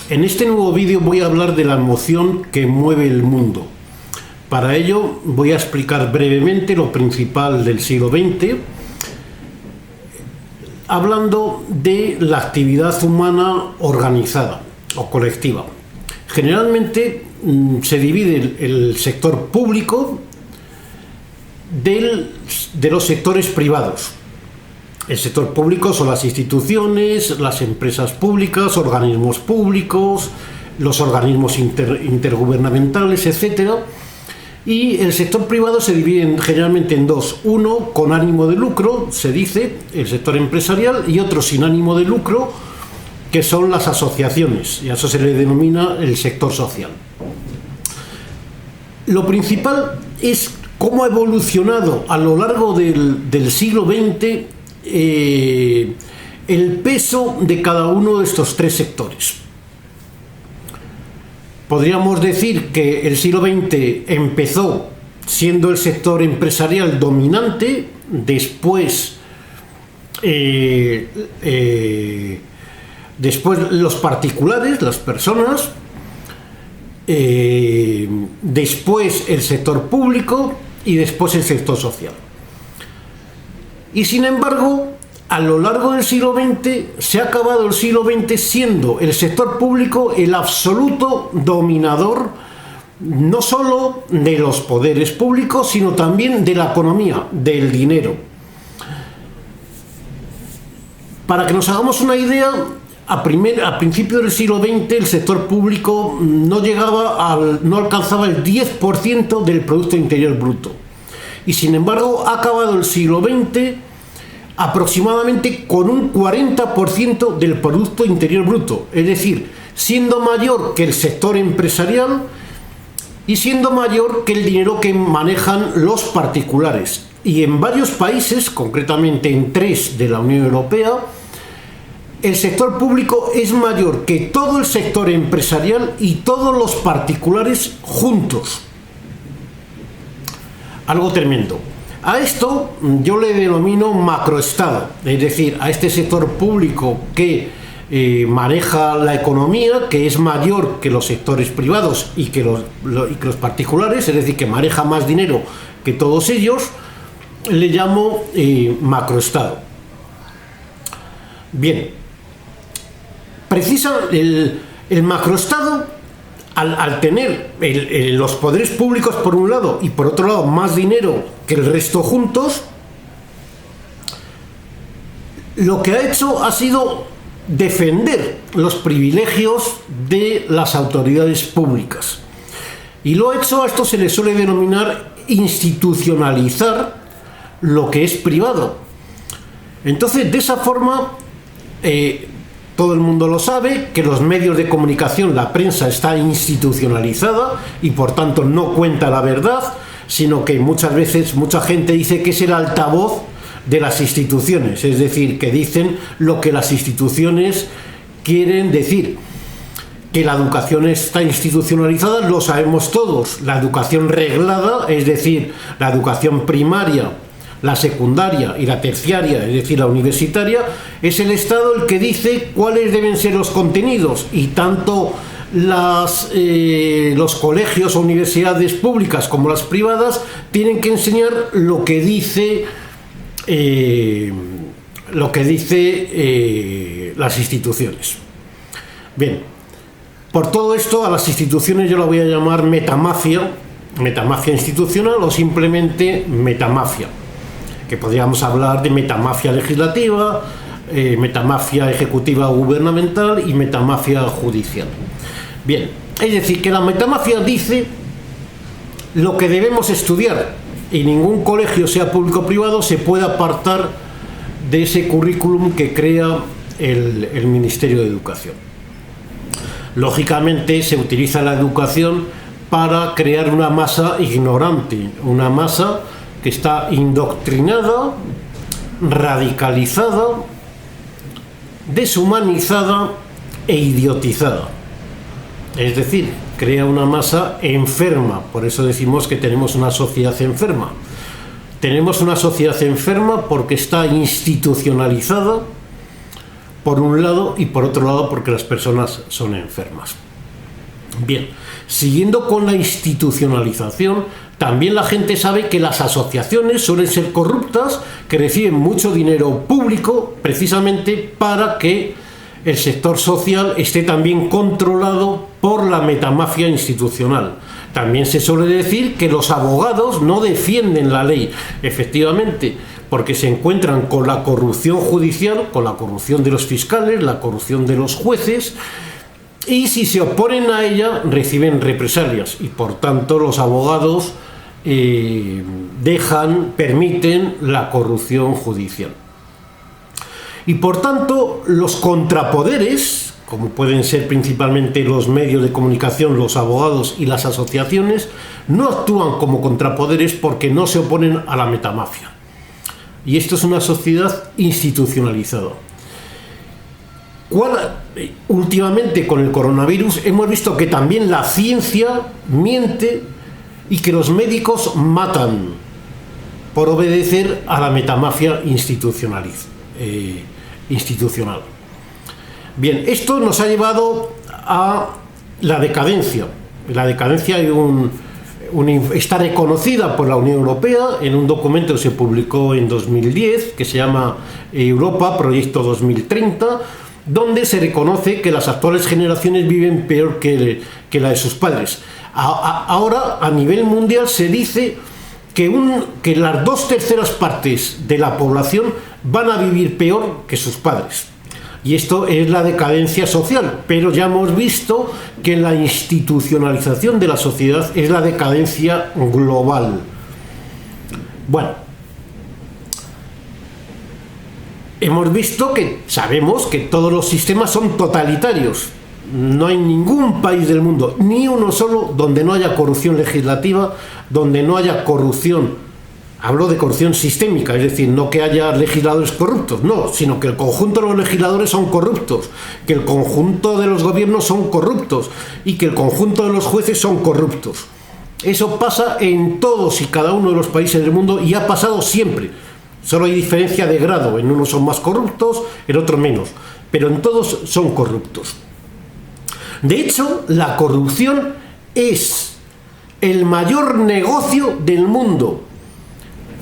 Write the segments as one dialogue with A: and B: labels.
A: En este nuevo vídeo voy a hablar de la emoción que mueve el mundo. Para ello voy a explicar brevemente lo principal del siglo XX, hablando de la actividad humana organizada o colectiva. Generalmente se divide el sector público de los sectores privados. El sector público son las instituciones, las empresas públicas, organismos públicos, los organismos intergubernamentales, etc. Y el sector privado se divide generalmente en dos: uno con ánimo de lucro, se dice, el sector empresarial, y otro sin ánimo de lucro, que son las asociaciones, y a eso se le denomina el sector social. Lo principal es cómo ha evolucionado a lo largo del siglo XX el peso de cada uno de estos tres sectores. Podríamos decir que el siglo XX empezó siendo el sector empresarial dominante, después los particulares, las personas, después el sector público y después el sector social. Y sin embargo, a lo largo del siglo XX se ha acabado el siglo XX siendo el sector público el absoluto dominador, no solo de los poderes públicos, sino también de la economía, del dinero. Para que nos hagamos una idea, a principios del siglo XX el sector público no alcanzaba el 10% del Producto Interior Bruto. Y sin embargo ha acabado el siglo XX aproximadamente con un 40% del Producto Interior Bruto, es decir, siendo mayor que el sector empresarial y siendo mayor que el dinero que manejan los particulares. Y en varios países, concretamente en 3 de la Unión Europea, el sector público es mayor que todo el sector empresarial y todos los particulares juntos. Algo tremendo. A esto yo le denomino macroestado, es decir, a este sector público que maneja la economía, que es mayor que los sectores privados y que los particulares, es decir, que maneja más dinero que todos ellos, le llamo macroestado. Bien, el macroestado, al tener los poderes públicos por un lado y por otro lado más dinero que el resto juntos, lo que ha hecho ha sido defender los privilegios de las autoridades públicas. Y lo ha hecho, a esto se le suele denominar institucionalizar lo que es privado. Entonces, de esa forma, todo el mundo lo sabe, que los medios de comunicación, la prensa, está institucionalizada y por tanto no cuenta la verdad, sino que muchas veces mucha gente dice que es el altavoz de las instituciones, es decir, que dicen lo que las instituciones quieren decir. Que la educación está institucionalizada lo sabemos todos. La educación reglada, es decir, la educación primaria, la secundaria y la terciaria, es decir, la universitaria, es el Estado el que dice cuáles deben ser los contenidos, y tanto los colegios o universidades públicas como las privadas tienen que enseñar lo que dice las instituciones. Bien, por todo esto a las instituciones yo la voy a llamar metamafia institucional o simplemente metamafia, que podríamos hablar de metamafia legislativa, metamafia ejecutiva gubernamental y metamafia judicial. Bien, es decir, que la metamafia dice lo que debemos estudiar, y ningún colegio, sea público o privado, se puede apartar de ese currículum que crea el Ministerio de Educación. Lógicamente se utiliza la educación para crear una masa ignorante, una masa que está indoctrinada, radicalizada, deshumanizada e idiotizada. Es decir, crea una masa enferma. Por eso decimos que tenemos una sociedad enferma. Tenemos una sociedad enferma porque está institucionalizada, por un lado, y por otro lado porque las personas son enfermas. Bien, siguiendo con la institucionalización, también la gente sabe que las asociaciones suelen ser corruptas, que reciben mucho dinero público precisamente para que el sector social esté también controlado por la metamafia institucional. También se suele decir que los abogados no defienden la ley, efectivamente, porque se encuentran con la corrupción judicial, con la corrupción de los fiscales, la corrupción de los jueces, y si se oponen a ella reciben represalias, y por tanto los abogados permiten la corrupción judicial. Y por tanto los contrapoderes, como pueden ser principalmente los medios de comunicación, los abogados y las asociaciones, no actúan como contrapoderes porque no se oponen a la metamafia. Y esto es una sociedad institucionalizada. Últimamente con el coronavirus hemos visto que también la ciencia miente y que los médicos matan por obedecer a la metamafia institucional. Bien, esto nos ha llevado a la decadencia. La decadencia está reconocida por la Unión Europea en un documento que se publicó en 2010 que se llama Europa Proyecto 2030, donde se reconoce que las actuales generaciones viven peor que la de sus padres. Ahora, a nivel mundial, se dice que las 2/3 partes de la población van a vivir peor que sus padres. Y esto es la decadencia social, pero ya hemos visto que la institucionalización de la sociedad es la decadencia global. Bueno, sabemos que todos los sistemas son totalitarios. No hay ningún país del mundo, ni uno solo, donde no haya corrupción legislativa, donde no haya corrupción. Hablo de corrupción sistémica, es decir, no que haya legisladores corruptos, no, sino que el conjunto de los legisladores son corruptos, que el conjunto de los gobiernos son corruptos y que el conjunto de los jueces son corruptos. Eso pasa en todos y cada uno de los países del mundo y ha pasado siempre. Solo hay diferencia de grado, en unos son más corruptos, en otros menos, pero en todos son corruptos. De hecho, la corrupción es el mayor negocio del mundo.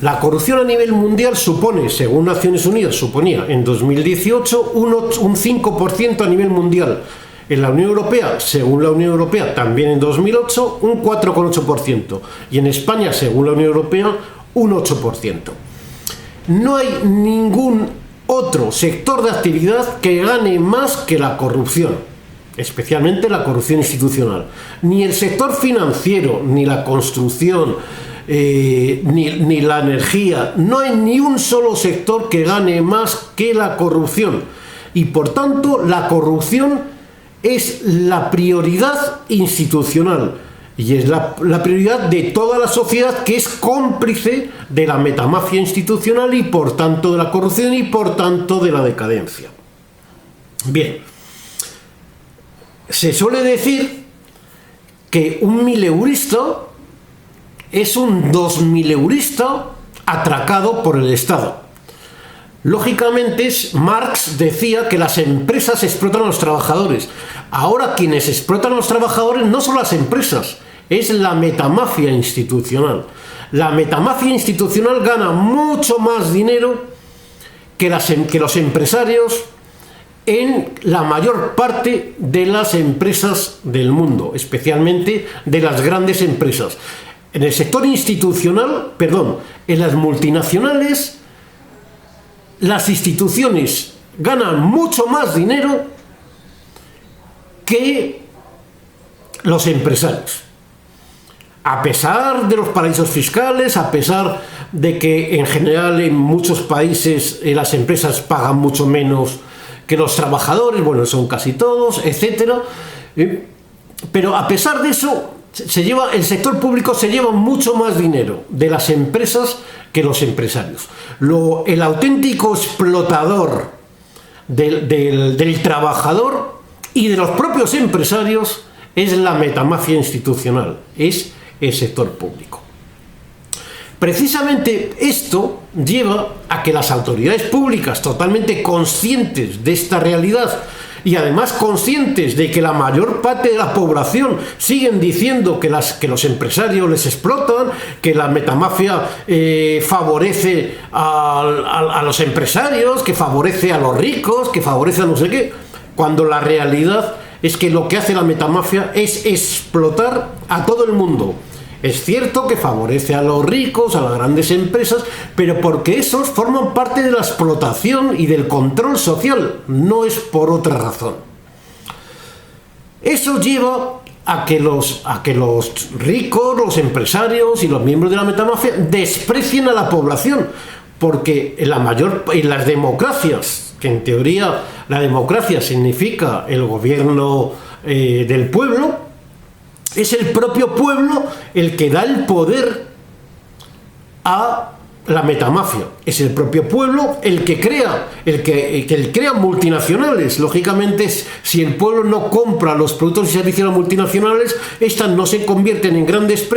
A: La corrupción a nivel mundial supone, según Naciones Unidas, suponía en 2018 un 5% a nivel mundial. En la Unión Europea, según la Unión Europea, también en 2008, un 4,8%. Y en España, según la Unión Europea, un 8%. No hay ningún otro sector de actividad que gane más que la corrupción, especialmente la corrupción institucional. Ni el sector financiero, ni la construcción, ni la energía, no hay ni un solo sector que gane más que la corrupción. Y por tanto, la corrupción es la prioridad institucional. Y es la prioridad de toda la sociedad, que es cómplice de la metamafia institucional y por tanto de la corrupción y por tanto de la decadencia. Bien, se suele decir que un mileurista es un 2000eurista atracado por el Estado. Lógicamente, Marx decía que las empresas explotan a los trabajadores. Ahora quienes explotan a los trabajadores no son las empresas, es la metamafia institucional. La metamafia institucional gana mucho más dinero que los empresarios en la mayor parte de las empresas del mundo, especialmente de las grandes empresas. En el sector institucional, en las multinacionales, las instituciones ganan mucho más dinero que los empresarios. A pesar de los paraísos fiscales, a pesar de que en general en muchos países las empresas pagan mucho menos que los trabajadores, bueno, son casi todos, etcétera. Pero a pesar de eso, el sector público se lleva mucho más dinero de las empresas que los empresarios. El auténtico explotador del trabajador y de los propios empresarios es la metamafia institucional, es el sector público. Precisamente esto lleva a que las autoridades públicas, totalmente conscientes de esta realidad y además conscientes de que la mayor parte de la población siguen diciendo que los empresarios les explotan, que la metamafia favorece a los empresarios, que favorece a los ricos, que favorece a no sé qué, cuando la realidad es que lo que hace la metamafia es explotar a todo el mundo. Es cierto que favorece a los ricos, a las grandes empresas, pero porque esos forman parte de la explotación y del control social, no es por otra razón. Eso lleva a que los ricos, los empresarios y los miembros de la metamafia desprecien a la población, porque en las democracias, que en teoría la democracia significa el gobierno del pueblo, es el propio pueblo el que da el poder a la metamafia. Es el propio pueblo el que crea multinacionales. Lógicamente, si el pueblo no compra los productos y servicios de las multinacionales, estas no se convierten en grandes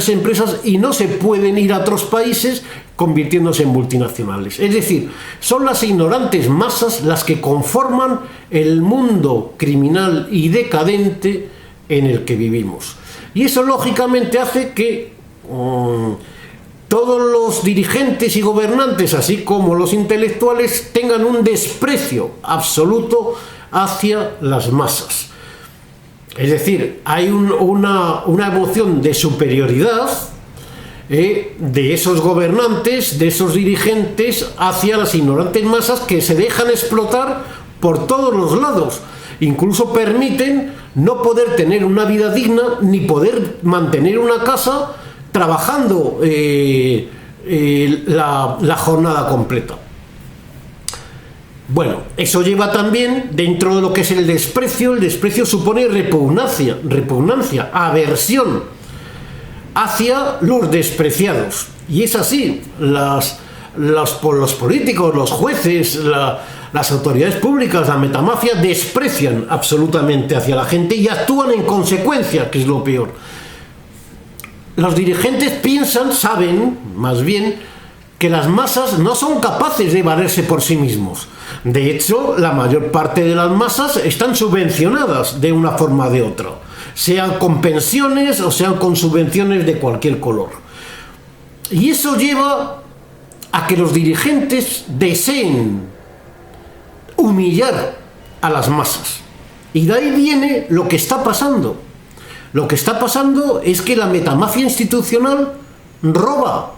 A: empresas y no se pueden ir a otros países convirtiéndose en multinacionales. Es decir, son las ignorantes masas las que conforman el mundo criminal y decadente en el que vivimos. Y eso lógicamente hace que todos los dirigentes y gobernantes, así como los intelectuales, tengan un desprecio absoluto hacia las masas. Es decir, hay una emoción de superioridad de esos gobernantes, de esos dirigentes, hacia las ignorantes masas que se dejan explotar por todos los lados. Incluso permiten no poder tener una vida digna ni poder mantener una casa trabajando la jornada completa. Bueno, eso lleva también, dentro de lo que es el desprecio supone repugnancia, aversión hacia los despreciados. Y es así, los políticos, los jueces, las autoridades públicas, la metamafia desprecian absolutamente hacia la gente y actúan en consecuencia, que es lo peor. Los dirigentes saben más bien, que las masas no son capaces de valerse por sí mismos. De hecho, la mayor parte de las masas están subvencionadas de una forma o de otra, sean con pensiones o sean con subvenciones de cualquier color. Y eso lleva a que los dirigentes deseen humillar a las masas. Y de ahí viene lo que está pasando. Lo que está pasando es que la metamafia institucional roba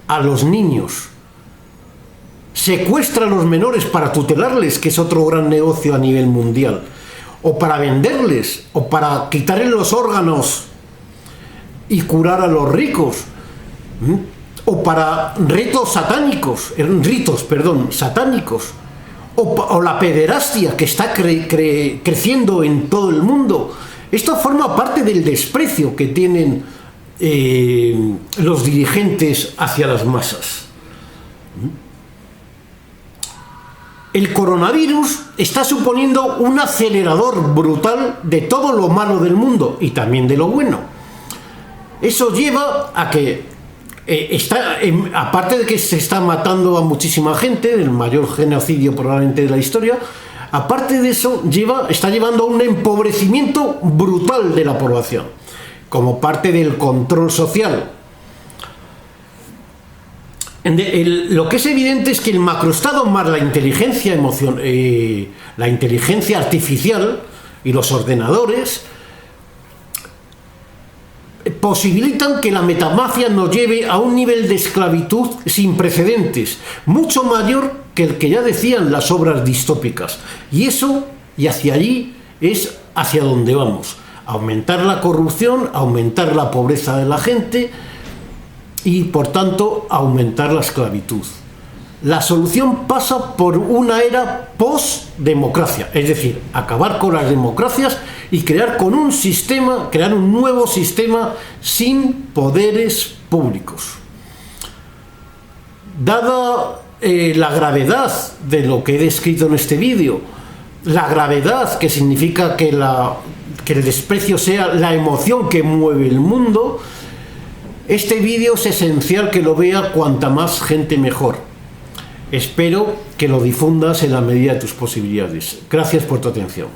A: a los niños, secuestra a los menores para tutelarles, que es otro gran negocio a nivel mundial, o para venderles, o para quitarles los órganos y curar a los ricos, o para ritos satánicos, o la pederastia que está creciendo en todo el mundo. Esto forma parte del desprecio que tienen los dirigentes hacia las masas. El coronavirus está suponiendo un acelerador brutal de todo lo malo del mundo y también de lo bueno. Eso lleva a que aparte de que se está matando a muchísima gente, el mayor genocidio probablemente de la historia, aparte de eso está llevando a un empobrecimiento brutal de la población, como parte del control social. Lo que es evidente es que el macroestado más la inteligencia artificial y los ordenadores posibilitan que la metamafia nos lleve a un nivel de esclavitud sin precedentes, mucho mayor que el que ya decían las obras distópicas. Y hacia allí es hacia donde vamos. Aumentar la corrupción, aumentar la pobreza de la gente y, por tanto, aumentar la esclavitud. La solución pasa por una era post-democracia, es decir, acabar con las democracias y crear un nuevo sistema sin poderes públicos. Dada la gravedad de lo que he descrito en este vídeo, la gravedad que significa que el desprecio sea la emoción que mueve el mundo, Este vídeo es esencial que lo vea cuanta más gente mejor. Espero que lo difundas en la medida de tus posibilidades. Gracias por tu atención.